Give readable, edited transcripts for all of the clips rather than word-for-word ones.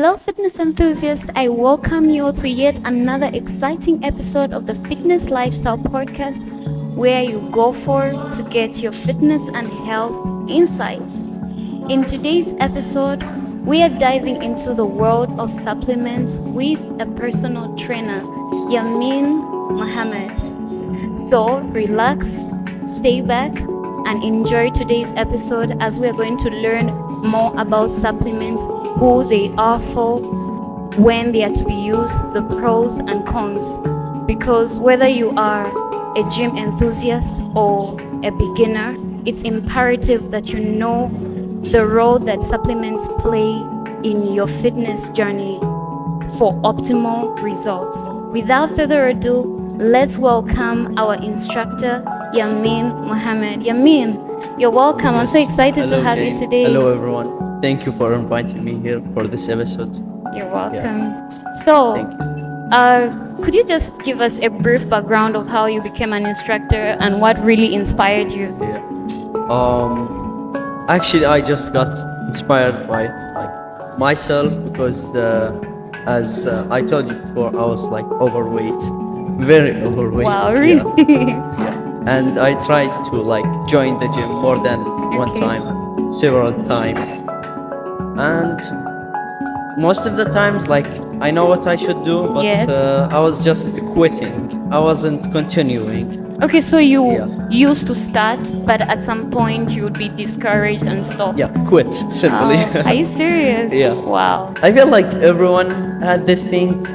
Hello, fitness enthusiasts. I welcome you to yet another exciting episode of the Fitness Lifestyle Podcast, where you go to get your fitness and health insights. In today's episode, we are diving into the world of supplements with a personal trainer, Yamin Mohammed. So relax, stay back, and enjoy today's episode as we are going to learn more about supplements, who they are for, when they are to be used, the pros and cons. Because whether you are a gym enthusiast or a beginner, it's imperative that you know the role that supplements play in your fitness journey for optimal results. Without further ado, let's welcome our instructor, Yamin Mohammed. Yamin, you're welcome. I'm so excited to have you today. Hello, everyone. Thank you for inviting me here for this episode. You're welcome. So, could you just give us a brief background of how you became an instructor and what really inspired you? Actually, I just got inspired by myself because, as I told you before, I was overweight, very overweight. Wow, really? Yeah. And I tried to join the gym more than one time, several times, and most of the times I know what I should do, but Yes. I was just quitting. I wasn't continuing. Okay, so you Yeah. used to start, but at some point you would be discouraged and stop. Yeah, quit simply. Oh, are you serious? Yeah. Wow. I feel like everyone had this thing,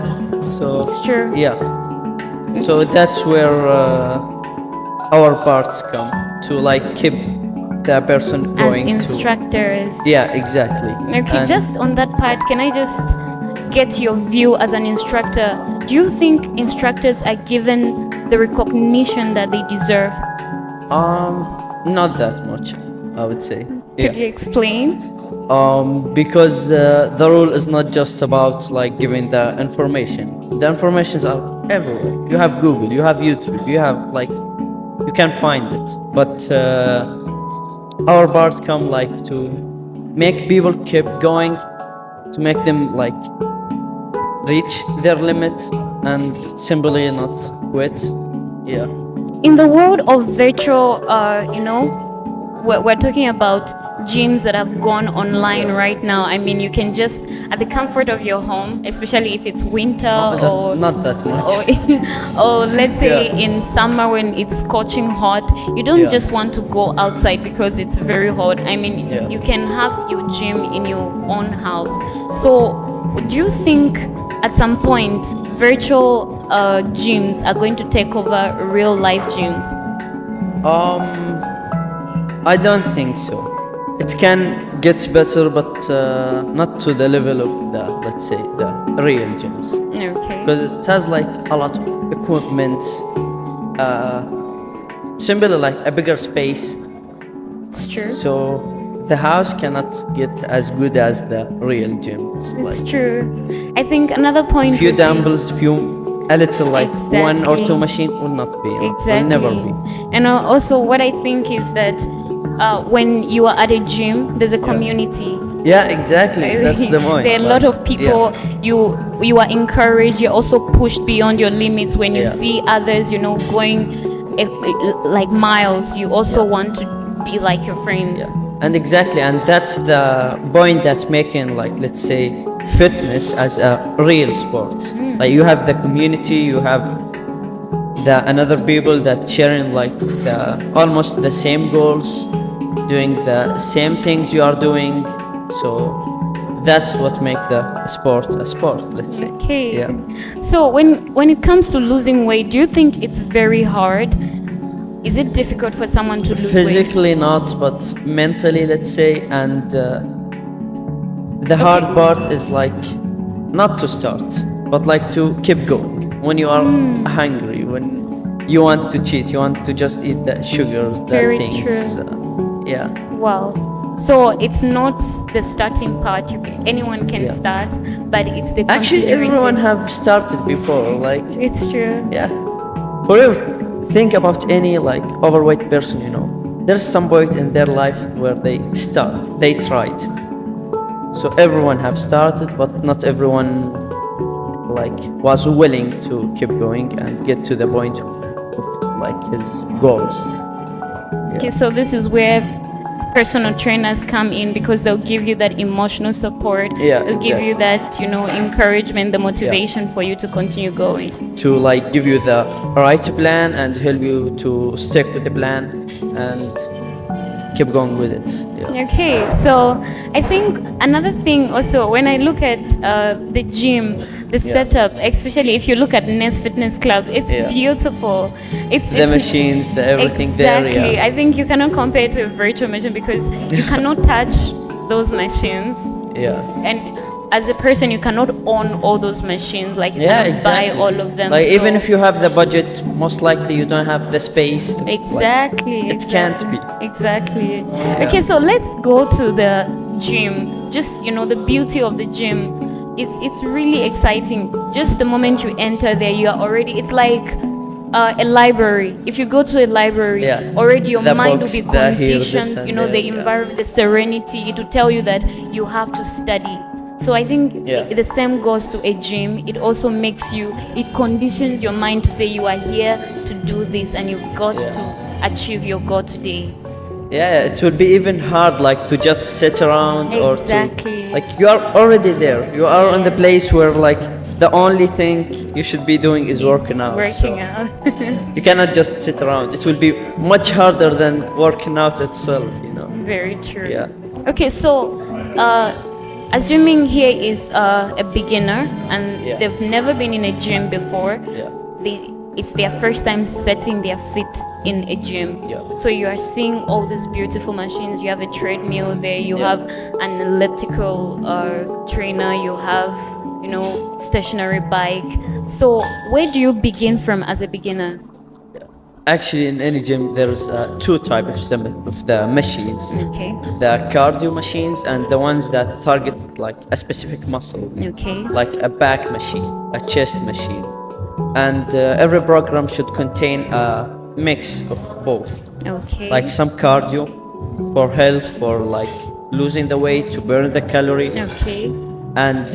so It's true. yeah. So that's where our parts come to keep the person As going instructors. Yeah, exactly. Okay, And just on that part, can I just get your view as an instructor? Do you think instructors are given the recognition that they deserve? not that much, I would say. Could you explain? Because the rule is not just about giving the information. The informations are everywhere. You have Google, you have YouTube, you have you can find it. But our bars come to make people keep going, to make them reach their limit and simply not quit. Yeah. In the world of virtual, we're talking about gyms that have gone online right now. I mean, you can just, at the comfort of your home, especially if it's winter or not that much. or let's say Yeah. in summer when it's scorching hot, you don't Yeah. just want to go outside because it's very hot. I mean, Yeah. you can have your gym in your own house. So, do you think at some point virtual gyms are going to take over real life gyms? I don't think so. It can get better, but not to the level of let's say, the real gyms. Okay. Because it has a lot of equipment, simply a bigger space. It's true. So the house cannot get as good as the real gym. It's true. I think another point. Few would be- dumbbells, a little one or Exactly. two machine will not be. Exactly. Will never be. And also, what I think is that when you are at a gym, there's a community. Yeah, exactly. That's the point. There are a lot of people. You are encouraged. You're also pushed beyond your limits when you Yeah. see others, going miles. You also want to be like your friends. Yeah. And exactly, and that's the point that's making let's say fitness as a real sport. You have the community, you have the another people that sharing almost the same goals, doing the same things you are doing. So that's what makes the sport a sport, let's say. Okay. Yeah. So when it comes to losing weight, do you think it's very hard? Is it difficult for someone to lose weight? Physically not, but mentally, let's say, and the hard part is not to start, but to keep going. When you are hungry, when you want to cheat, you want to just eat the sugars, the Very things. true. Yeah. Wow. So it's not the starting part. Anyone can Yeah. start, but it's the Actually, continuity. everyone have started before. It's true. Yeah. Forever. Think about any overweight person. There's some point in their life where they tried. So everyone have started, but not everyone like was willing to keep going and get to the point of like his goals. Okay, so this is where personal trainers come in because they'll give you that emotional support. Yeah, They'll give you exactly. that, encouragement, the motivation for you to continue going. To like give you the right plan and help you to stick with the plan and keep going with it. Yeah. Okay, so I think another thing also when I look at the gym, the Yeah. setup, especially if you look at Nest Fitness Club, it's Yeah. beautiful. The machines, the everything there. Exactly. Yeah. I think you cannot compare it to a virtual machine because you cannot touch those machines. Yeah. And as a person, you cannot own all those machines. Like you Yeah, cannot exactly. buy all of them. Like even so- if you have the budget, most likely you don't have the space. To, like, Exactly. it can't be. Exactly. Okay, so let's go to the gym. Just the beauty of the gym is it's really exciting. Just the moment you enter there, you are already. It's like a library. If you go to a library, Yeah. already your The mind books, will be the here, this conditioned. and The there, yeah. environment, the serenity. It will tell you that you have to study. So I think Yeah. the same goes to a gym. It also makes you. It conditions your mind to say you are here to do this, and you've got Yeah. to achieve your goal today. Yeah, it will be even hard like to just sit around or Exactly. to like you are already there. You are in the place where like the only thing you should be doing is working out. Working so out. you cannot just sit around. It will be much harder than working out itself. Very true. Yeah. Okay, so assuming here is a beginner and Yeah. they've never been in a gym before, Yeah. it's their first time setting their feet in a gym. Yeah. So you are seeing all these beautiful machines. You have a treadmill there. You Yeah. have an elliptical trainer. You have stationary bike. So where do you begin from as a beginner? Actually, in any gym, there's two types of the machines. Okay. The cardio machines and the ones that target like a specific muscle. Okay. Like a back machine, a chest machine. And every program should contain a mix of both. Okay. Like some cardio for health, for like losing the weight, to burn the calorie. Okay. And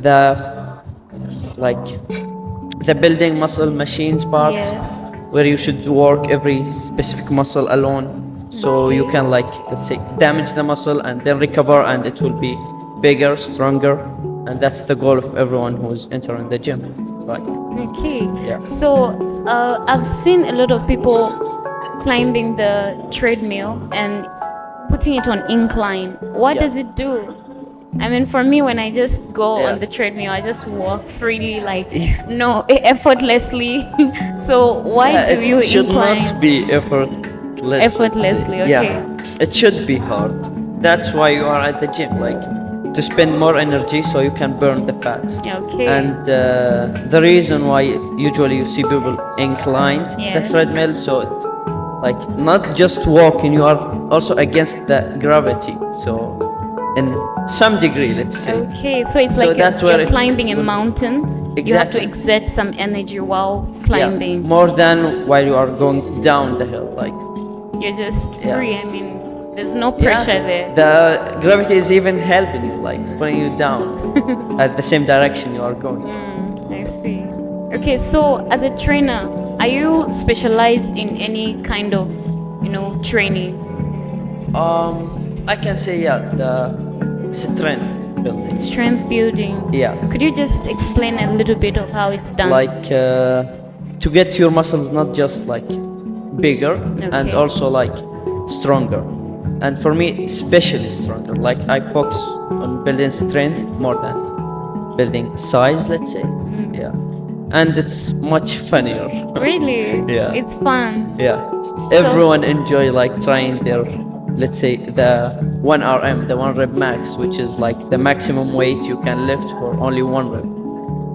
the like the building muscle machines part, Yes. where you should work every specific muscle alone. So you can like, let's say, damage the muscle and then recover and it will be bigger, stronger. And that's the goal of everyone who's entering the gym. Right. Okay. Yeah. So I've seen a lot of people climbing the treadmill and putting it on incline. What Yeah. does it do? I mean, for me, when I just go Yeah. on the treadmill, I just walk freely, like no effortlessly. So why Yeah, do you it should incline? not be effortless. Effortlessly, let's say. okay. Yeah, it should be hard. That's why you are at the gym, like to spend more energy so you can burn the fat. Okay. And the reason why usually you see people inclined the Yes. treadmill, so it, like not just walking, you are also against the gravity. So in some degree, let's say. Okay, so it's So like that's where you're it climbing a will- mountain. You have to Exactly. exert some energy while climbing. Yeah, more than while you are going down the hill, like. You're just Yeah. free. I mean, there's no pressure there. The gravity is even helping you, like putting you down at the same direction you are going. I see. Okay, so as a trainer, are you specialized in any kind of, training? I can say the strength building. Strength building. Yeah, Could you just explain a little bit of how it's done? like to get your muscles not just like bigger and Okay. also like stronger. And for me, especially stronger. Like I focus on building strength more than building size, let's say. Yeah, and it's much funnier. Really? Yeah. It's fun. Yeah, everyone enjoy like trying their, let's say, the 1 RM, the 1 rep max, which is like the maximum weight you can lift for only 1 rep.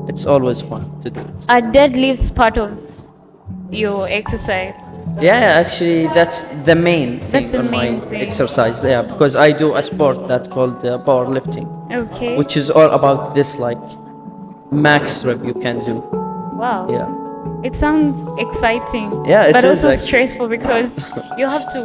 It's always fun to do it. Are deadlifts part of your exercise? Yeah, actually, that's the main thing That's the on my main thing. exercise. Yeah, because I do a sport that's called powerlifting, Okay. which is all about this like max rep you can do. Wow. Yeah. It sounds exciting. Yeah, it but is also actually. stressful because you have to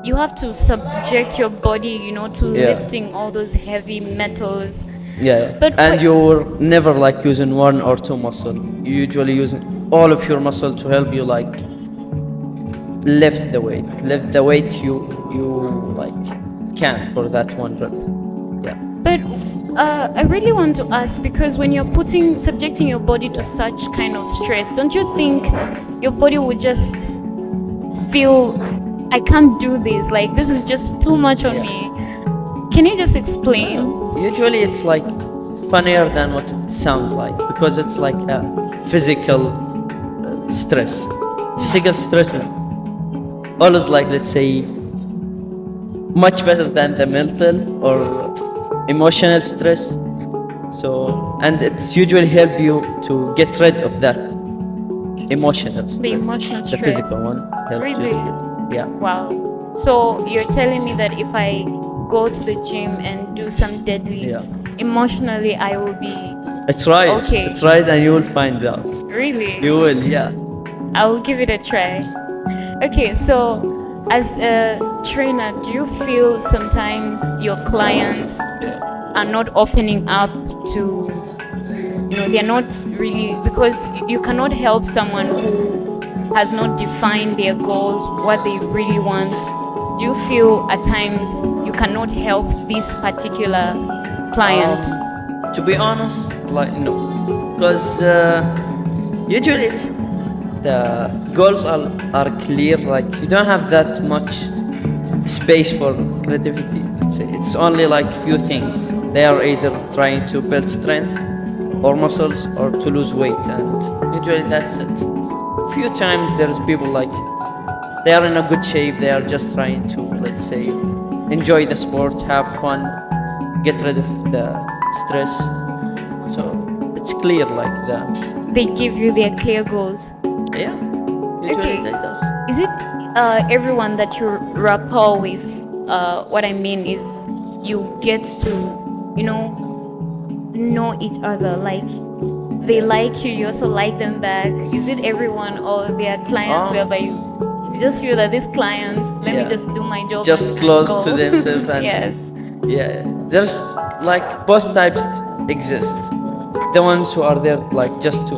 you have to subject your body, to Yeah. lifting all those heavy metals. Yeah, But and wait- you're never like using one or two muscle. You usually using all of your muscle to help you like lift the weight you like can for that one rep. Yeah. But I really want to ask, because when you're subjecting your body to such kind of stress, don't you think your body would just feel, I can't do this, like this is just too much on me? Can you just explain? Usually it's like funnier than what it sounds like because it's like a physical stress. Physical stress is always like, let's say, much better than the mental or emotional stress. So, and it's usually help you to get rid of that emotional stress. The emotional The stress. physical one helps Really? you. Yeah. Wow. So you're telling me that if I go to the gym and do some deadlifts, emotionally I will be It's right. Okay. It's right, and you will find out. really. You will, yeah. I will give it a try. Okay, so as a trainer, do you feel sometimes your clients are not opening up to, they're not really, because you cannot help someone who has not defined their goals, what they really want. Do you feel at times you cannot help this particular client? To be honest, like no, because usually it's the goals are clear. Like you don't have that much space for creativity. It's only like few things. They are either trying to build strength or muscles or to lose weight, and usually that's it. Few times there's people like they are in a good shape. They are just trying to, let's say, enjoy the sport, have fun, get rid of the stress. So it's clear like that. They give you their clear goals. Yeah, usually Okay. that does. Is it everyone that you rapport with? What I mean is you get to, know each other. Like they like you, you also like them back. Is it everyone, or there are clients whereby you just feel that this client, let me Yeah. just do my job. Just and close go. to themselves and Yes. yeah, there's like both types exist. The ones who are there like just to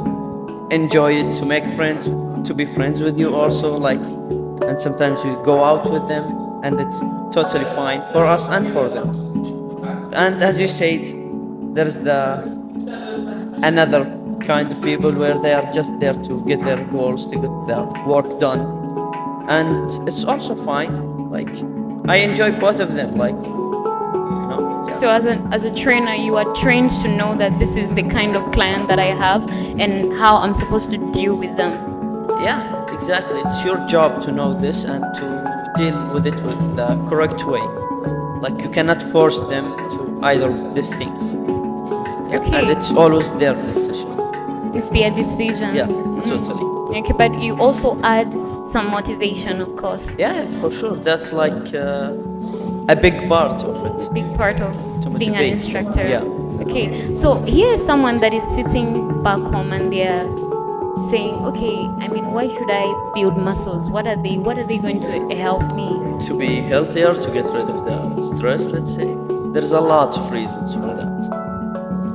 enjoy it, to make friends, to be friends with you also, like, and sometimes you go out with them and it's totally fine for us and for them. And as you said, there's the another kind of people where they are just there to get their goals, to get their work done, and it's also fine. Like I enjoy both of them, like yeah. So as a trainer, you are trained to know that this is the kind of client that I have and how I'm supposed to deal with them. Yeah, exactly. It's your job to know this and to deal with it with the correct way. Like you cannot force them to either of these things. Yeah, Okay. and it's always their decision. It's their decision. Yeah, totally. Okay, but you also add some motivation, of course. Yeah, for sure. That's like a big part of it. Big part of To being an motivate. instructor. Yeah. Okay, so here is someone that is sitting back home and they're saying, okay, I mean, why should I build muscles? What are they going to help me? To be healthier, to get rid of the stress, let's say. There's a lot of reasons for that.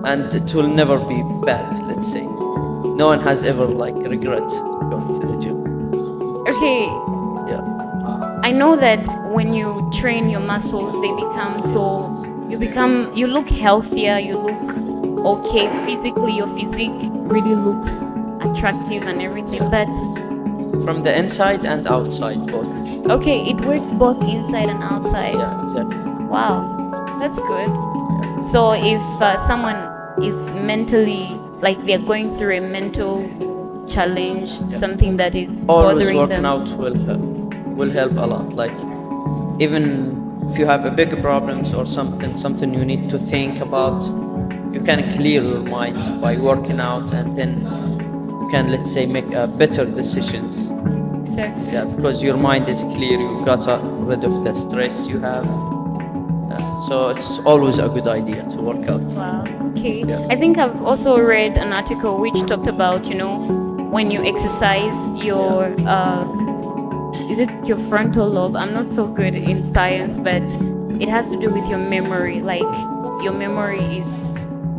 And it will never be bad, let's say. No one has ever like regret going to the gym. Okay, Yeah. I know that when you train your muscles, they become you look healthier, you look okay physically, your physique really looks attractive and everything, but From the inside and outside, both. okay, it works both inside and outside. Yeah, exactly. Wow, that's good. So if someone is mentally, like they're going through a mental challenge, something that is Always bothering working them. out will help a lot. Like even if you have a big problems or something you need to think about, you can clear your mind by working out, and then you can, let's say, make better decisions. Exactly. Yeah, because your mind is clear. You got rid of the stress you have. So it's always a good idea to work out. Wow. Okay. Yeah. I think I've also read an article which talked about, when you exercise, is it your frontal lobe? I'm not so good in science, but it has to do with your memory. Like your memory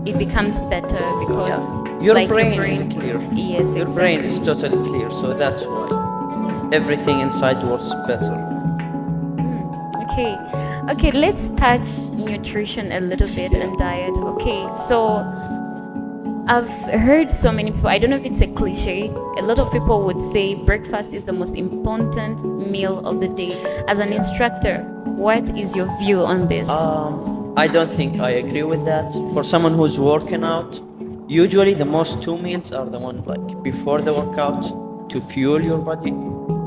it becomes better because Yeah. it's Your like brain your is brain. clear. Yes, Your brain exactly. is totally clear, so that's why everything inside works better. Okay. Okay, let's touch nutrition a little bit Yeah. and diet. Okay, so I've heard so many people, I don't know if it's a cliche, a lot of people would say breakfast is the most important meal of the day. As an instructor, what is your view on this? I don't think I agree with that. For someone who's working out, usually the most two meals are the one like before the workout to fuel your body,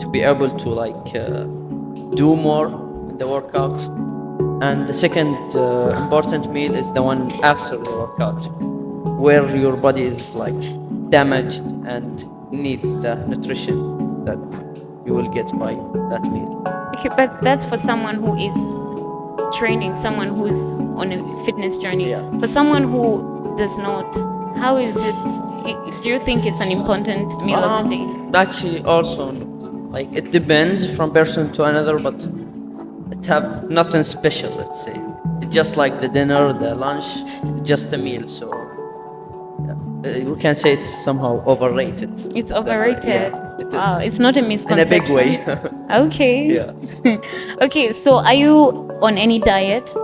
to be able to do more in the workout. And the second important meal is the one after the workout, where your body is like damaged and needs the nutrition that you will get by that meal. Okay, but that's for someone who is training, someone who's on a fitness journey. Yeah. For someone who does not, how is it? Do you think it's an important meal of the day? Actually, also, like it depends from person to another, but it have nothing special. Let's say it's just like the dinner, the lunch, just a meal. So we can say it's somehow overrated. It's overrated. Yeah, it Wow, is it's not a in a misconception. big way. Okay. Yeah. Okay, so are you on any diet?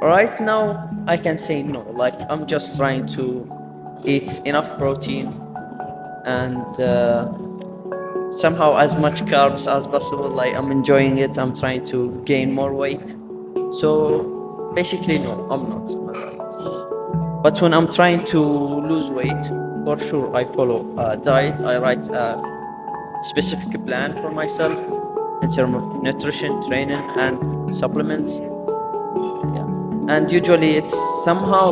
Right now, I can say no. Like I'm just trying to eat enough protein and somehow as much carbs as possible. Like I'm enjoying it. I'm trying to gain more weight. So basically, no, I'm not on a diet. But when I'm trying to lose weight, for sure, I follow a diet. I write a specific plan for myself in terms of nutrition, training, and supplements. Yeah. And usually it's somehow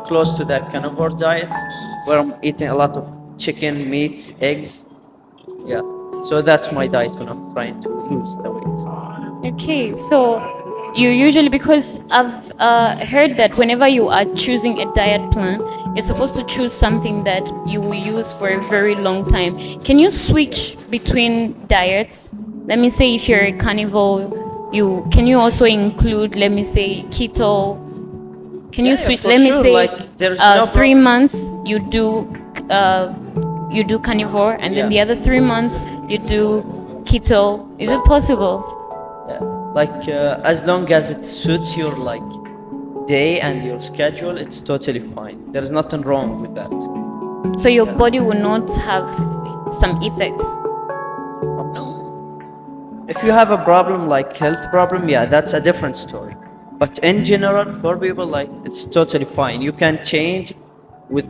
close to that carnivore diet where I'm eating a lot of chicken, meat, eggs. Yeah. So that's my diet when I'm trying to lose the weight. Okay, so you usually, because I've heard that whenever you are choosing a diet plan, you're supposed to choose something that you will use for a very long time. Can you switch between diets? Let me say if you're a carnivore, you also include, let me say, keto. Can you Yeah, switch? for Let me sure. say, Like there's no 3 months you do carnivore, and then the Yeah. other 3 months you do keto. Is it possible? Yeah. As long as it suits your day and your schedule, it's totally fine. There is nothing wrong with that. So your body will not have some effects. If you have a problem like health problem, yeah, that's a different story. But in general, for people, like it's totally fine. You can change with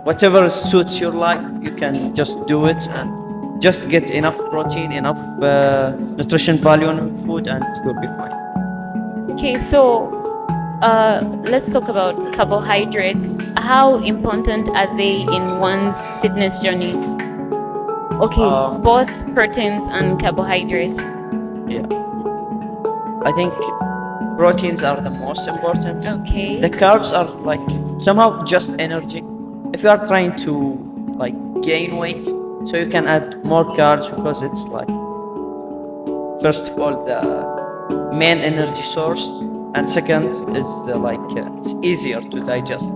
whatever suits your life. You can just do it and just get enough protein, enough nutrition value in food, and you'll be fine. Okay, so let's talk about carbohydrates. How important are they in one's fitness journey? Okay, both proteins and carbohydrates. Yeah, I think proteins are the most important. Okay. The carbs are like somehow just energy. If you are trying to gain weight, so you can add more carbs because it's like first of all the main energy source, and second is it's easier to digest,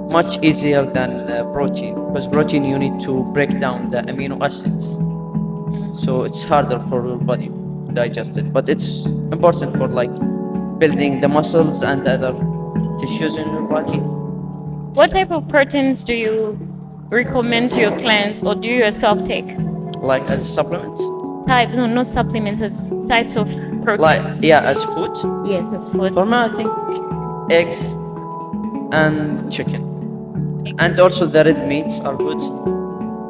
much easier than protein, because protein you need to break down the amino acids, so it's harder for your body to digest it. But it's important for building the muscles and the other tissues in your body. What type of proteins do you recommend to your clients, or do you yourself take? Like as a supplement, No, not supplements, as types of like proteins. yeah, as food. Yes, as foods. For me, I think eggs and chicken, and also the red meats are good.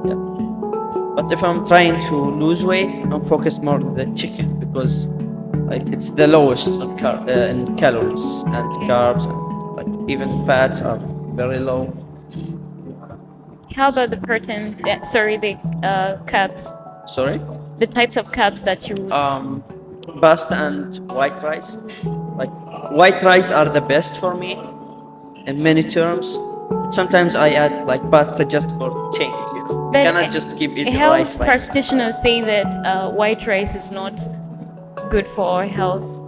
Yeah. But if I'm trying to lose weight, I'm focused more on the chicken because it's the lowest in calories and carbs, and even fats are very low. How about the protein? Sorry, the carbs. Sorry. The types of carbs that you. Pasta and white rice. Like white rice are the best for me in many terms. Sometimes I add pasta just for change, But cannot just keep eating health rice. practitioners say that white rice is not good for our health.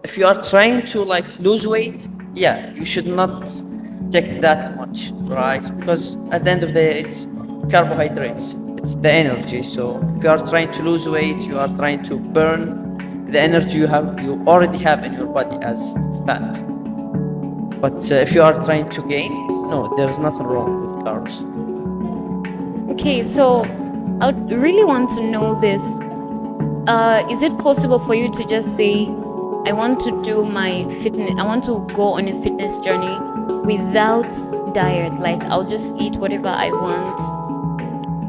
If you are trying to like lose weight, yeah, you should not take that much rice, because at the end of the day it's carbohydrates, it's the energy. So if you are trying to lose weight, you are trying to burn the energy you already have in your body as fat. But if you are trying to gain, no, there's nothing wrong with carbs. Okay, so I would really want to know this. Is it possible for you to just say, I want to do my fitness, I want to go on a fitness journey without diet? Like, I'll just eat whatever I want,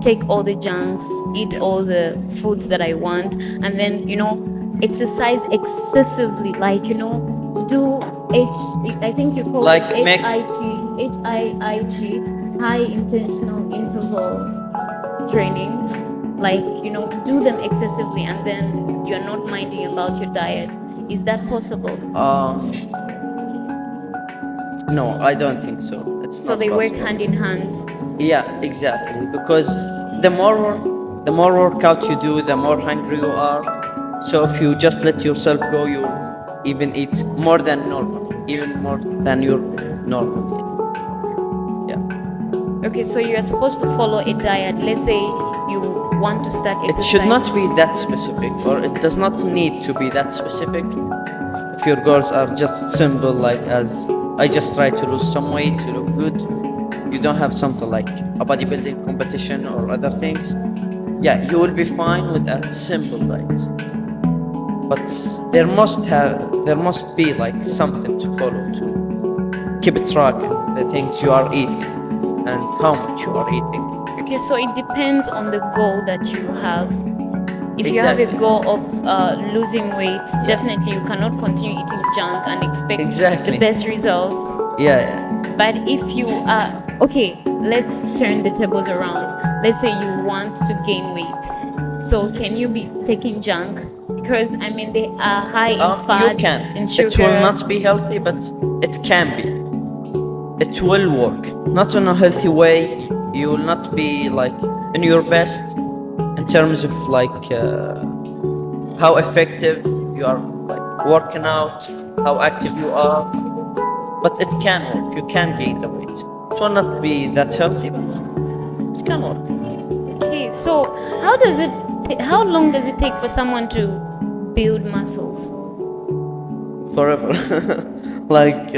take all the junks, eat all the foods that I want, and then, exercise excessively, like, do I think you call Like it make- HIIT, high intentional interval trainings. Like, do them excessively, and then you're not minding about your diet. Is that possible? No, I don't think so. It's So not they work possible. hand in hand. Yeah, exactly. Because the more workout you do, the more hungry you are. So if you just let yourself go, you even eat more than normal, even more than your normal. Yeah. Okay, so you're supposed to follow a diet. Let's say you want to start It exercising. should not be that specific, or it does not need to be that specific. If your goals are just simple, like as I just try to lose some weight to look good, you don't have something like a bodybuilding competition or other things, yeah, you will be fine with a simple diet. But there must be like something to follow to keep track of the things you are eating and how much you are eating. Okay, so it depends on the goal that you have. If you have a Exactly. goal of losing weight, definitely you cannot continue eating junk and expect Exactly. the best results. Yeah. But if you are okay, let's turn the tables around. Let's say you want to gain weight. So can you be taking junk? Because I mean they are high in You fat can. and sugar. It will not be healthy, but it can be. It will work. Not in a healthy way. You will not be like in your best in terms of like how effective you are, like working out, how active you are. But it can work. You can gain the weight. It will not be that healthy, but it can work. Okay, so how long does it take for someone to build muscles? Forever. Like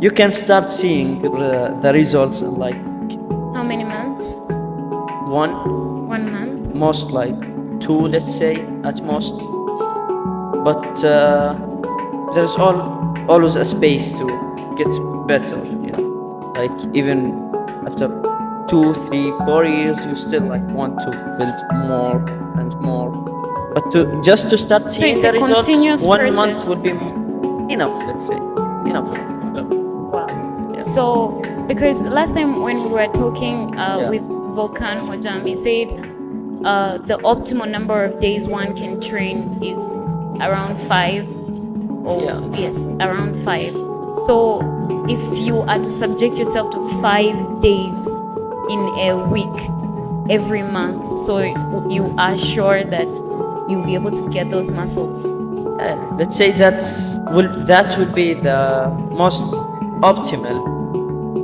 you can start seeing the results in like How many months? one, 1 month? most like two, let's say at most. But there's always a space to get better. Like even after 2, 3, 4 years, you still like want to build more and more. But just to start seeing it's the a results, continuous 1 month process. would be enough. Let's say enough. Wow. Yeah. So, because last time when we were talking Yeah. with Volkan Hojam, he said the optimal number of days one can train is around 5. Or Yeah. yes, around 5. So, if you are to subject yourself to 5 days in a week every month, so you are sure that you'll be able to get those muscles. Let's say that will be the most optimal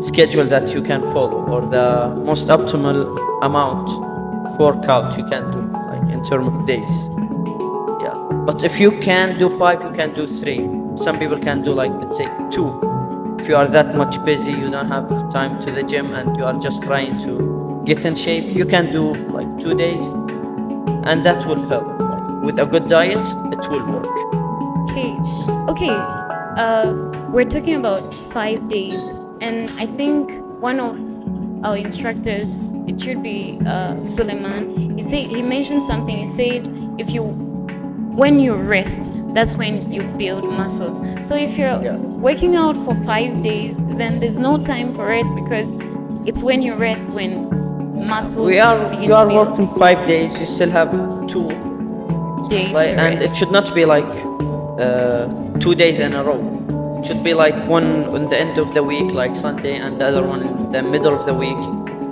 schedule that you can follow, or the most optimal amount of workout you can do, like in terms of days. Yeah. But if you can do 5, you can do 3. Some people can do like, let's say 2. If you are that much busy, you don't have time to the gym, and you are just trying to get in shape, you can do like 2 days, and that will help. Like, with a good diet, it will work. Okay. We're talking about 5 days, and I think one of our instructors, it should be Suleiman. He mentioned something. He said when you rest, that's when you build muscles. So if you're working out for 5 days, then there's no time for rest, because it's when you rest when muscles begin You are to build. working 5 days, you still have 2 Days like, to and rest. it should not be like 2 days in a row. It should be like one on the end of the week, like Sunday, and the other one in the middle of the week.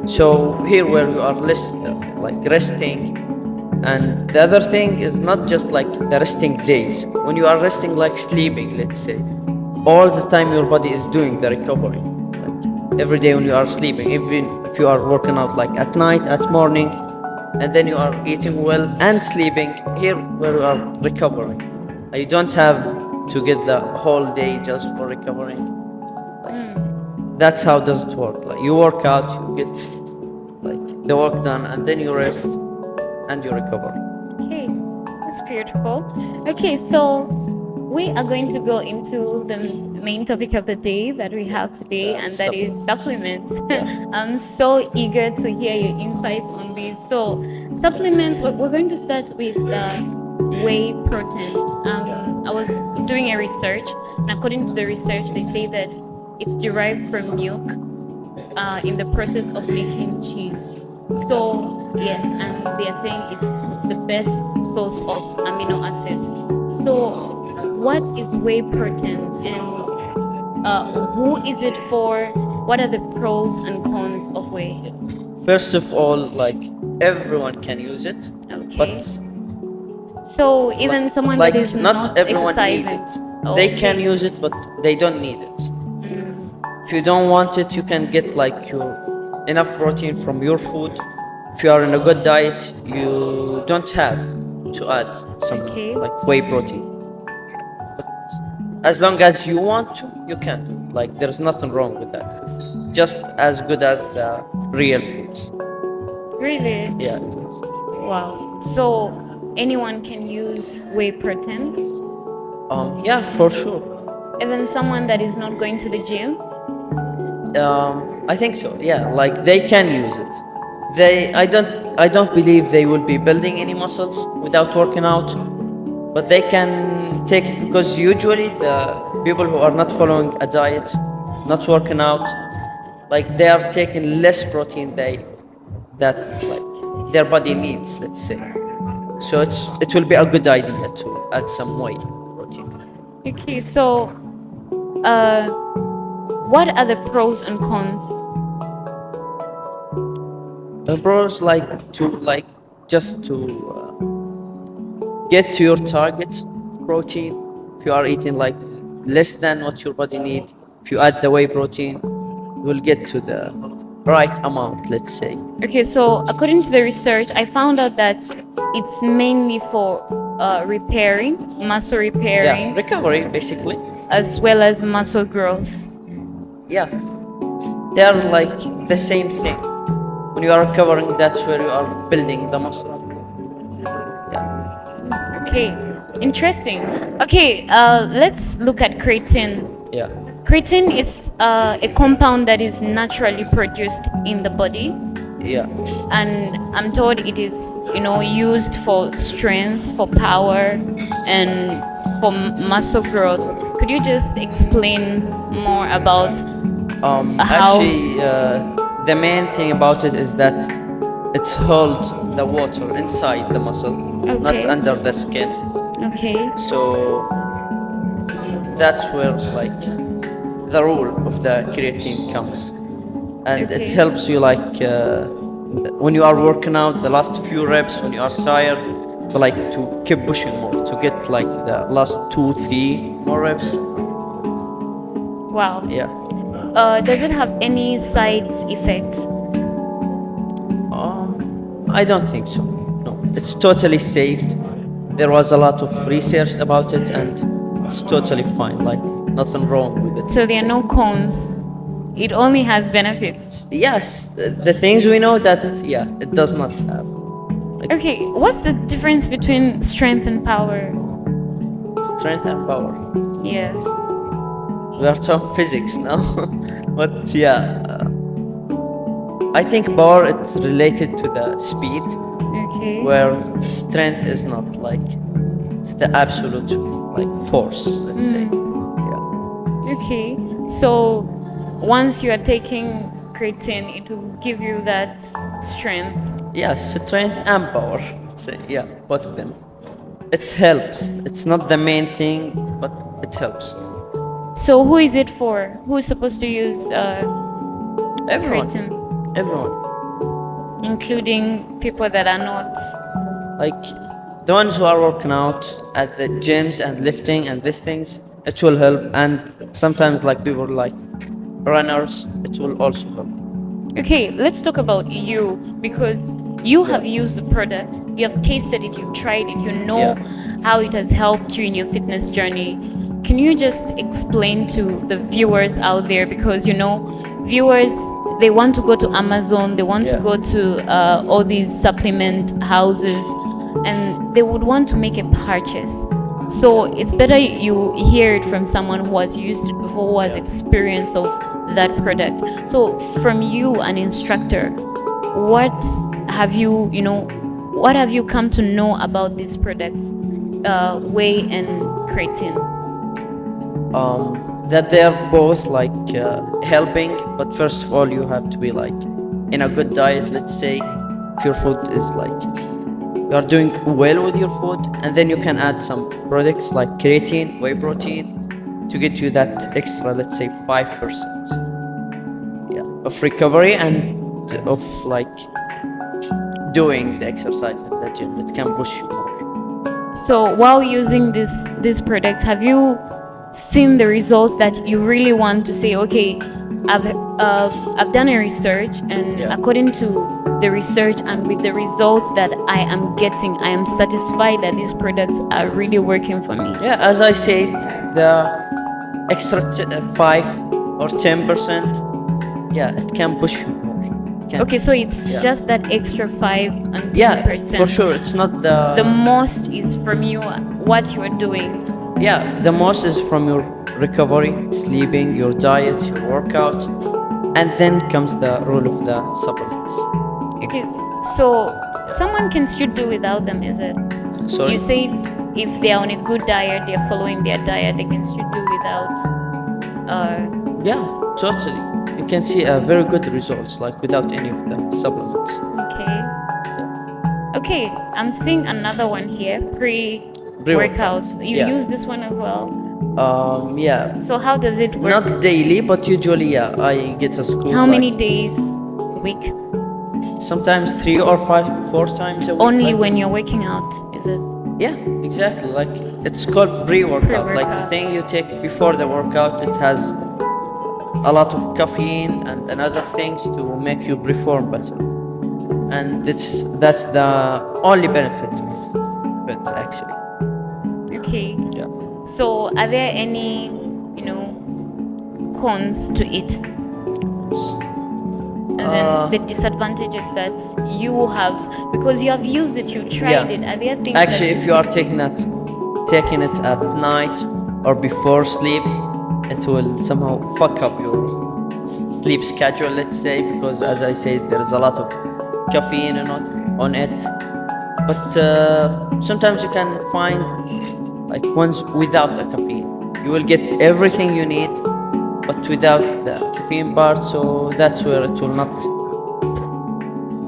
So here where you are less like resting, and the other thing is not just like the resting days. When you are resting, like sleeping, let's say, all the time your body is doing the recovery. Like every day when you are sleeping, even if you are working out like at night, at morning, and then you are eating well and sleeping, here where you are recovering. You don't have to get the whole day just for recovering. That's how does it work. Like you work out, you get like the work done, and then you rest and you recover. Okay, that's beautiful. Okay, so we are going to go into the main topic of the day that we have today, and that is supplements. I'm so eager to hear your insights on these. So, supplements, we're going to start with whey protein. I was doing a research, and according to the research, they say that it's derived from milk in the process of making cheese. So yes, and they are saying it's the best source of amino acids. So what is whey protein, and who is it for? What are the pros and cons of whey? First of all, like everyone can use it, Okay. but So even someone like that is not everyone needs exercising. it. They can use it, but they don't need it. If you don't want it, you can get like your enough protein from your food. If you are in a good diet, you don't have to add some Okay. like whey protein. But as long as you want to, you can do it. Like there's nothing wrong with that. It's just as good as the real foods. Really? Yeah, it is. Wow. So anyone can use whey protein? Yeah, for sure. Even someone that is not going to the gym? I think so. Yeah, like they can use it. I don't believe they will be building any muscles without working out, but they can take it because usually the people who are not following a diet, not working out, like they are taking less protein that like their body needs, let's say. So it will be a good idea to add some whey protein. Okay, so uh, what are the pros and cons? Bros like to like just to get to your target protein. If you are eating like less than what your body needs, if you add the whey protein, you will get to the right amount, let's say. Okay, so according to the research, I found out that it's mainly for repairing, muscle Yeah, repairing, recovery basically. as well as muscle growth. Yeah, they are like the same thing. When you are recovering, that's where you are building the muscle. Yeah. Okay, interesting. Okay, let's look at creatine. Yeah. Creatine is a compound that is naturally produced in the body, Yeah. and I'm told it is, used for strength, for power, and for muscle growth. Could you just explain more about how? Actually, the main thing about it is that it's hold the water inside the muscle, not Okay. under the skin. Okay. So that's where like the role of the creatine comes, and it Okay. helps you like when you are working out the last few reps when you are tired to like to keep pushing more to get like the last 2 3 more reps. Wow. Yeah. Does it have any side effects? I don't think so. No, it's totally safe. There was a lot of research about it, and it's totally fine. Like nothing wrong with it. So there are no cons. It only has benefits. Yes, the things we know that yeah, it does not have. Okay, what's the difference between strength and power? Strength and power. Yes. We are talking physics now, but yeah, I think power it's related to the speed, Okay. where strength is not like it's the absolute like force. Let's say. Yeah. Okay. So once you are taking creatine, it will give you that strength. Yes, strength and power. Let's say, yeah, both of them. It helps. It's not the main thing, but it helps. So who is it for? Who is supposed to use Everyone. creatine? Everyone. including people that are not. Like the ones who are working out at the gyms and lifting and these things, it will help. And sometimes like people like runners, it will also help. Okay, let's talk about you, because you Yeah. have used the product, you have tasted it, you've tried it, you know Yeah. how it has helped you in your fitness journey. Can you just explain to the viewers out there, because viewers, they want to go to Amazon, they want to Yeah. go to all these supplement houses, and they would want to make a purchase. So it's better you hear it from someone who has used it before, who has experienced of that product. So from you, an instructor, what have what have you come to know about these products, whey and creatine? That they are both like helping, but first of all you have to be like in a good diet. Let's say if your food is like you are doing well with your food, and then you can add some products like creatine, whey protein, to get you that extra, let's say 5%, yeah, of recovery and of like doing the exercise in the gym. It can push you more. So while using these products, have you seen the results that you really want to say, okay, I've done a research, and Yeah. according to the research and with the results that I am getting, I am satisfied that these products are really working for me? Yeah, as I said, the extra 5 or 10%, yeah, it can push you more. Okay, so it's Yeah. just that extra 5 and 10%. Yeah, for sure. It's not The most is from you, what you are doing. Yeah, the most is from your recovery, sleeping, your diet, your workout, and then comes the role of the supplements. Okay, so someone can still do without them, is it? Sorry? You said if they are on a good diet, they are following their diet, they can still do without. Yeah, totally. You can see very good results, like without any of the supplements. Okay. Okay, I'm seeing another one here, pre-workout. Pre-workout, You yeah. use this one as well. Yeah, So how does it work? not daily, but usually, yeah, I get a scoop. How many like, days a week? Sometimes 3 or 5, 4 times a week. Only like- when you're working out, is it? Yeah, exactly. Like it's called pre-workout. Like the Pre-workout. thing you take before the workout, it has a lot of caffeine and other things to make you perform better. And that's the only benefit of it, actually. Okay. Yeah. So are there any, cons to it? And then the disadvantages that you have, because you have used it, you tried Yeah. it. Are there things Actually, that if you are taking it at night or before sleep, it will somehow fuck up your sleep schedule, let's say, because as I said, there is a lot of caffeine on it. But sometimes you can find like ones without a caffeine. You will get everything you need, but without the caffeine part. So that's where it will not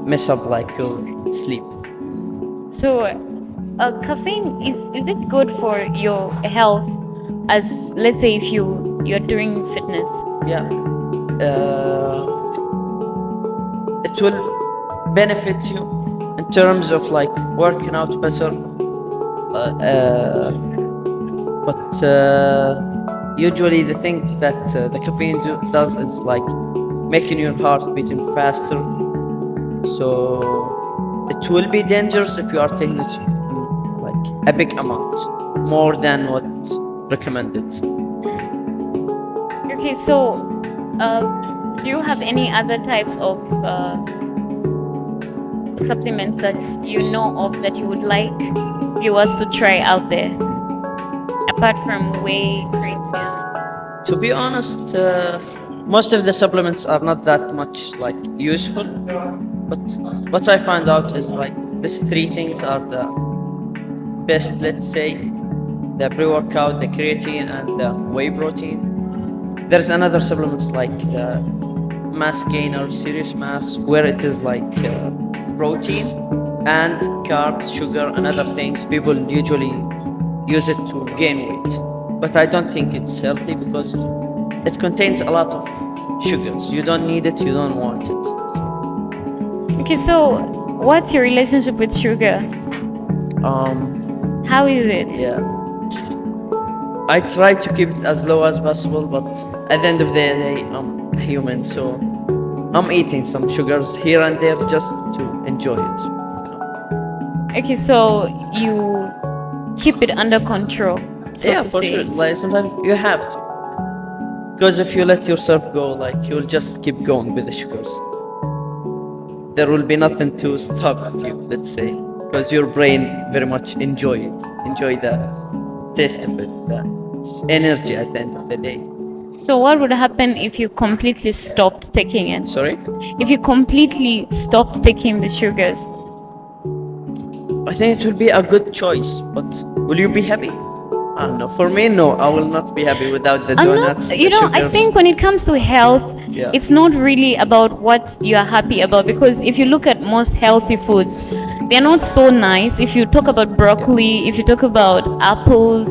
mess up like your sleep. So, caffeine, is it good for your health? As let's say if you're doing fitness. Yeah, it will benefit you in terms of like working out better. But usually the thing that the caffeine does is like making your heart beating faster. So it will be dangerous if you are taking it in like a big amount, more than what recommended. Okay, so do you have any other types of supplements that you know of that you would like viewers to try out there, apart from whey, creatine? To be honest, most of the supplements are not that much like useful. But what I found out is like these 3 things are the best. Let's say the pre-workout, the creatine, and the whey protein. There's another supplements like the mass gainer, serious mass, where it is like protein and carbs, sugar, and other things. People usually use it to gain weight, but I don't think it's healthy because it contains a lot of sugars. You don't need it, you don't want it. Okay, so what's your relationship with sugar? How is it? Yeah. I try to keep it as low as possible, but at the end of the day, I'm human, so I'm eating some sugars here and there just to enjoy it. Okay, so you keep it under control, so Yeah, to for say. sure. Like sometimes you have to, because if you let yourself go, like you'll just keep going with the sugars. There will be nothing to stop you, let's say, because your brain very much enjoy the taste of it, the energy at the end of the day. So what would happen if you completely stopped taking it? Sorry? If you completely stopped taking the sugars? I think it will be a good choice, but will you be happy? I don't know. For me, no. I will not be happy without the I'm donuts, not, the I sugars. think when it comes to health, Yeah. it's not really about what you are happy about, because if you look at most healthy foods, they're not so nice. If you talk about broccoli, if you talk about apples,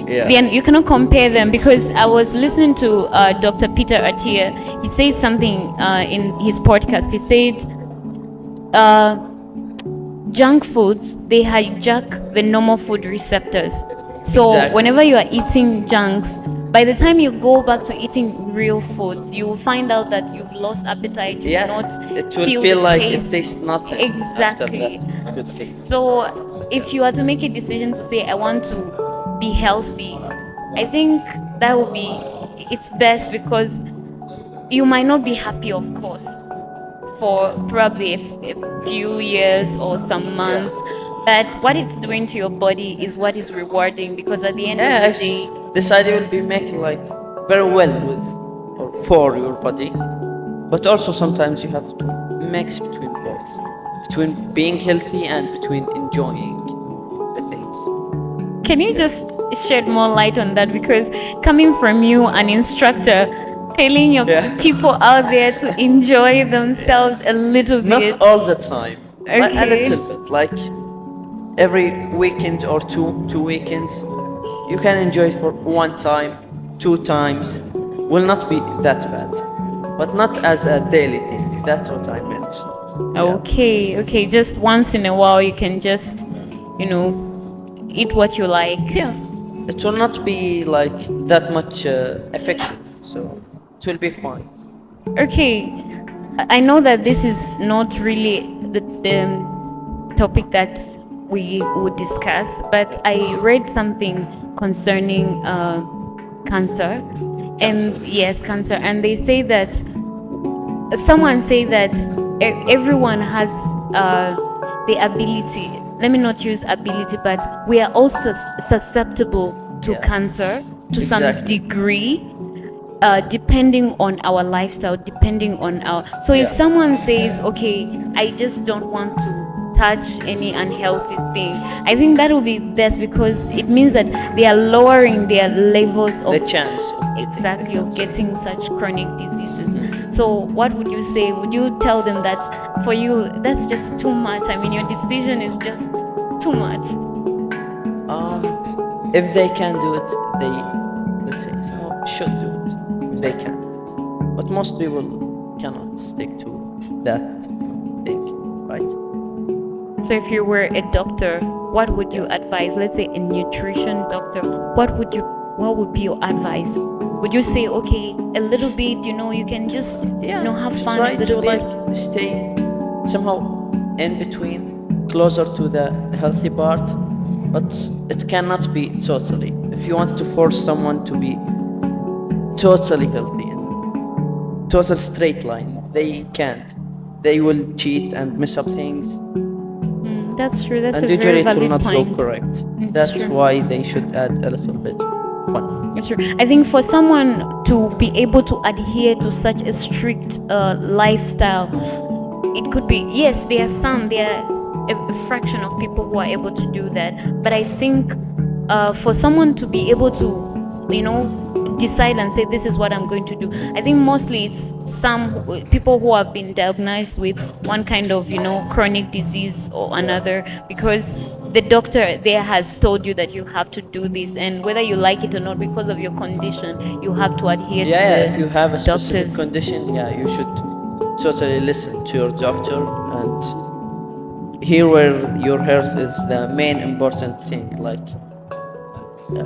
Yeah. then you cannot compare them, because I was listening to Dr. Peter Attia. He said something in his podcast. He said, junk foods, they hijack the normal food receptors. So Exactly. whenever you are eating junks, by the time you go back to eating real foods, you will find out that you've lost appetite. You Yeah. will not It will feel feel the like taste. it tastes nothing Exactly. after that good taste. So if you are to make a decision to say I want to be healthy, I think that would be it's best, because you might not be happy, of course, for probably a few years or some months, but what it's doing to your body is what is rewarding, because at the end Yeah, of the day, this idea will be making like very well with or for your body, but also sometimes you have to mix between both, between being healthy and between enjoying the things. can you just shed more light on that? Because coming from you, an instructor, telling your Yeah. people out there to enjoy themselves a little bit. Not all the time, but a Okay. little bit, like every weekend or two weekends, you can enjoy it for one time, two times, will not be that bad, but not as a daily thing. That's what I meant. Okay, just once in a while you can just, eat what you like. Yeah, it will not be like that much effective, so it will be fine. Okay, I know that this is not really the topic that we would discuss, but I read something concerning cancer. And yes, cancer, and they say that someone say that everyone has the ability, let me not use ability, but we are also susceptible to Yeah. cancer to some Exactly. degree, depending on our lifestyle, depending on our, so if Yeah. someone says, okay, I just don't want to touch any unhealthy thing, I think that will be best, because it means that they are lowering their levels of The chance. exactly of getting such chronic diseases. So what would you say? Would you tell them that for you that's just too much? I mean, your decision is just too much. If they can do it, they, let's say, somehow should do it if they can. But most people cannot stick to that thing, right? So if you were a doctor, what would you advise? Let's say a nutrition doctor, what would be your advice? Would you say, okay, a little bit, you can just have fun try a little to bit? like stay somehow in between, closer to the healthy part, but it cannot be totally. If you want to force someone to be totally healthy in total straight line, they can't. They will cheat and mess up things, That's true. That's and a usually very it will valid not point. go correct. It's That's true. why they should add a little bit fun. That's true. I think for someone to be able to adhere to such a strict lifestyle, it could be, yes, there are a fraction of people who are able to do that. But I think for someone to be able to, decide and say, this is what I'm going to do, I think mostly it's some people who have been diagnosed with one kind of, chronic disease or another, because the doctor there has told you that you have to do this, and whether you like it or not, because of your condition, you have to adhere Yeah, to if you have a specific doctors. condition, yeah, you should totally listen to your doctor and here where your health is the main important thing. Like, yeah.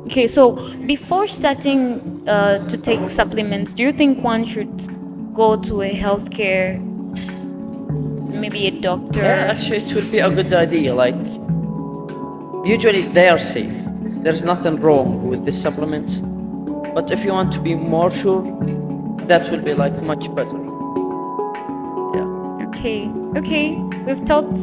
Okay, so before starting to take supplements, do you think one should go to a healthcare, maybe a doctor? Yeah, actually, it will be a good idea. Like, usually they are safe. There's nothing wrong with this supplement. But if you want to be more sure, that will be like much better. Yeah. Okay. We've talked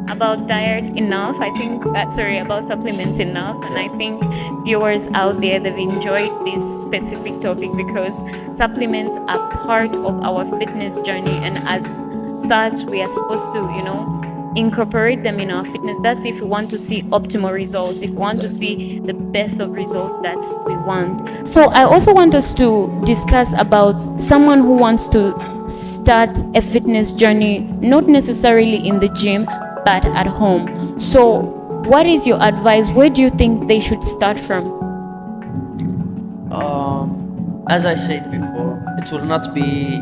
about diet enough. I think about supplements enough, and I think viewers out there, they've enjoyed this specific topic because supplements are part of our fitness journey, and as such, we are supposed to, incorporate them in our fitness. That's if we want to see optimal results, if we want to see the best of results that we want. So I also want us to discuss about someone who wants to start a fitness journey, not necessarily in the gym, but at home. So what is your advice? Where do you think they should start from? As I said before, it will not be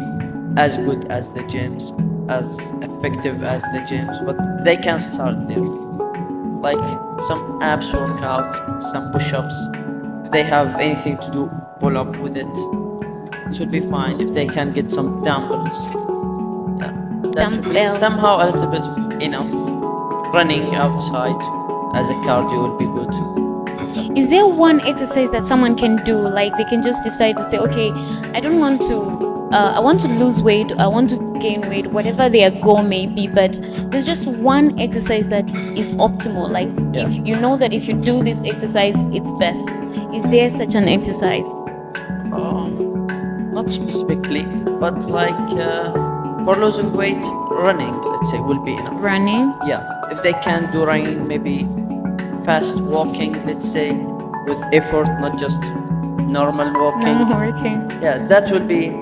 as good as the gyms, as effective as the gyms, but they can start there. Like some abs workout, some push-ups. If they have anything to do, pull up with it. It will be fine. If they can get some dumbbells, yeah, that will be Dumbbells. somehow a little bit of enough. Running outside as a cardio will be good. Is there one exercise that someone can do? Like they can just decide to say, okay, I don't want to, I want to lose weight, I want to gain weight, whatever their goal may be, but there's just one exercise that is optimal. Like Yeah. if you know that if you do this exercise, it's best. Is there such an exercise? Not specifically, but like for losing weight, running, let's say, will be enough. Running? Yeah, if they can do running, maybe fast walking, let's say, with effort, not just normal walking. No, working. Yeah, that will be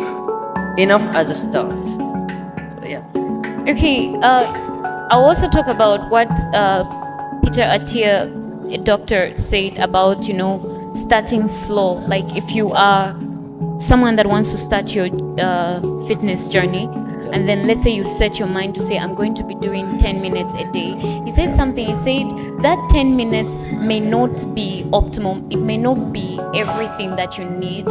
enough as a start. So, yeah. Okay, I'll also talk about what Peter Attia, a doctor, said about, starting slow. Like if you are someone that wants to start your fitness journey, and then let's say you set your mind to say, I'm going to be doing 10 minutes a day. He said something, he said that 10 minutes may not be optimum, it may not be everything that you need,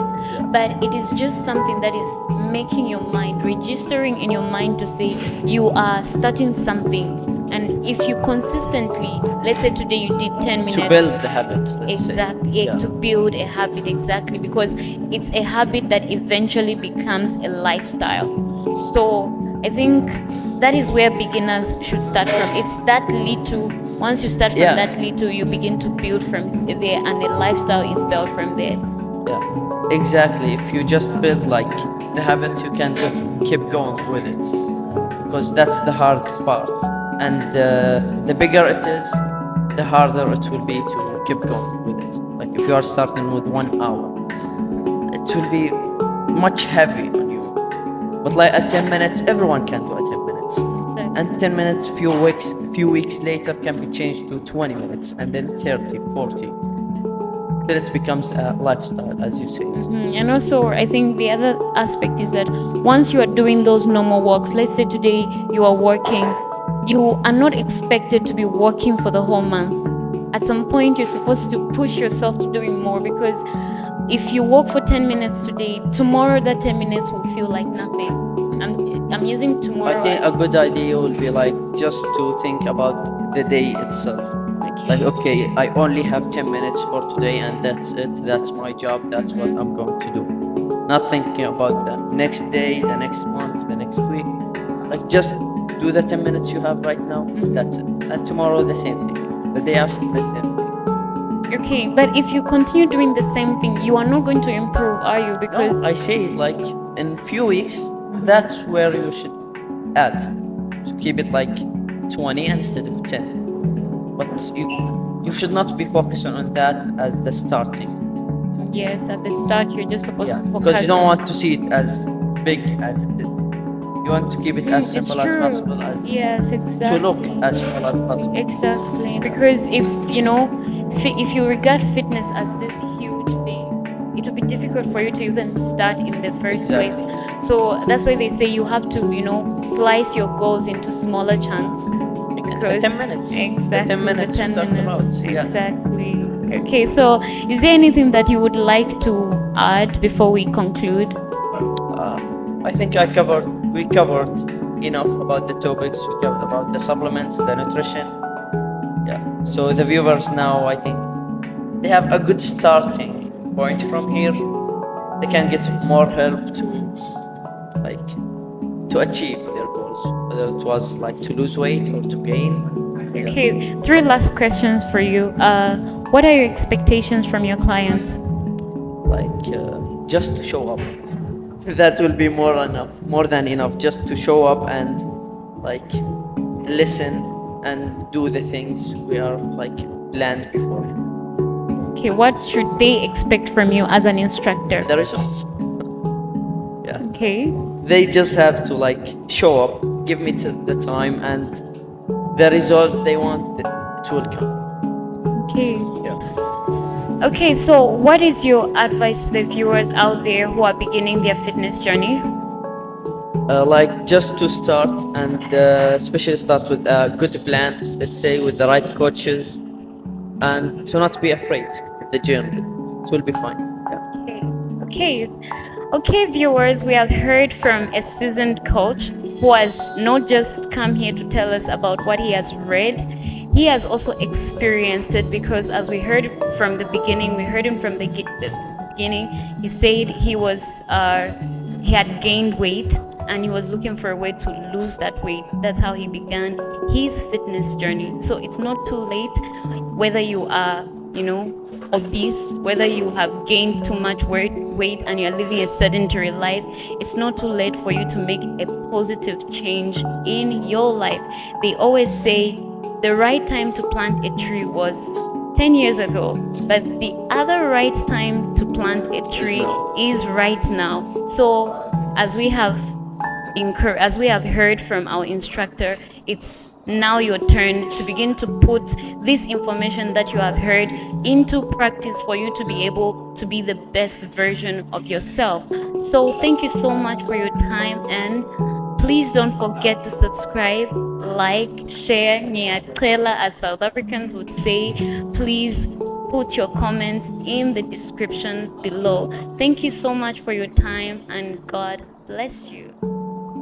but it is just something that is making your mind, registering in your mind to say you are starting something. And if you consistently, let's say today you did 10 minutes. To build the habit. let's say. Exactly, Yeah. to build a habit, exactly, because it's a habit that eventually becomes a lifestyle. So I think that is where beginners should start from. It's that little, once you start from Yeah. that little, you begin to build from there, and a lifestyle is built from there. Yeah, exactly. If you just build like the habit, you can just keep going with it, because that's the hard part. And the bigger it is, the harder it will be to keep going with it. Like if you are starting with 1 hour, it will be much heavy on you. But like at 10 minutes, everyone can do at 10 minutes. Exactly. And 10 minutes, few weeks later, can be changed to 20 minutes, and then 30, 40. Then it becomes a lifestyle, as you said. And also, I think the other aspect is that once you are doing those normal walks, let's say today you are working, you are not expected to be working for the whole month. At some point, you're supposed to push yourself to doing more, because if you walk for 10 minutes today, tomorrow that 10 minutes will feel like nothing. I'm using tomorrow I think as a good idea will be like just to think about the day itself. okay. Like, okay, I only have 10 minutes for today, and that's it. That's my job. That's what I'm going to do. Not thinking about the next day, the next month, the next week. Like, just do the 10 minutes you have right now. That's it. And tomorrow, the same thing. The day after, the same thing. Okay, but if you continue doing the same thing, you are not going to improve, are you? Because No, I say like in few weeks, that's where you should add to keep it like 20 instead of 10. But you should not be focusing on that as the starting. yes, at the start you're just supposed to focus Because you don't on- want to see it as big as it is. You want to keep it as It's simple as true. possible, as Yes, to exactly. look as simple as possible. Exactly, because if if you regard fitness as this huge thing, it will be difficult for you to even start in the first Exactly. place. So that's why they say you have to slice your goals into smaller chunks. The 10 minutes. Exactly. The 10 minutes the 10 we talked minutes. about. Yeah. Exactly. Okay, so is there anything that you would like to add before we conclude? I think we covered enough about the topics. We covered about the supplements, the nutrition. Yeah. So the viewers now, I think they have a good starting point from here. They can get more help like to achieve their goals, whether it was like to lose weight or to gain. Yeah. Okay, three last questions for you. What are your expectations from your clients? Like just to show up. That will be more than enough. Just to show up and like listen and do the things we are like planned before. Okay, what should they expect from you as an instructor? The results. Yeah. Okay. They just have to like show up, give me the time, and the results they want, it will come. Okay. Yeah. Okay, so what is your advice to the viewers out there who are beginning their fitness journey? Like just to start, and especially start with a good plan, let's say with the right coaches, and to not be afraid of the journey. It will be fine. Yeah. Okay. Okay, viewers, we have heard from a seasoned coach who has not just come here to tell us about what he has read, he has also experienced it, because as we heard from the beginning, we heard him from the beginning, he said he had gained weight and he was looking for a way to lose that weight. That's how he began his fitness journey. So it's not too late, whether you are, obese, whether you have gained too much weight and you're living a sedentary life, it's not too late for you to make a positive change in your life. They always say the right time to plant a tree was 10 years ago, but the other right time to plant a tree is right now. So as we have heard from our instructor, it's now your turn to begin to put this information that you have heard into practice for you to be able to be the best version of yourself. So thank you so much for your time, and please don't forget to subscribe, like, share, Nyatrela, as South Africans would say. Please put your comments in the description below. Thank you so much for your time, and God bless you.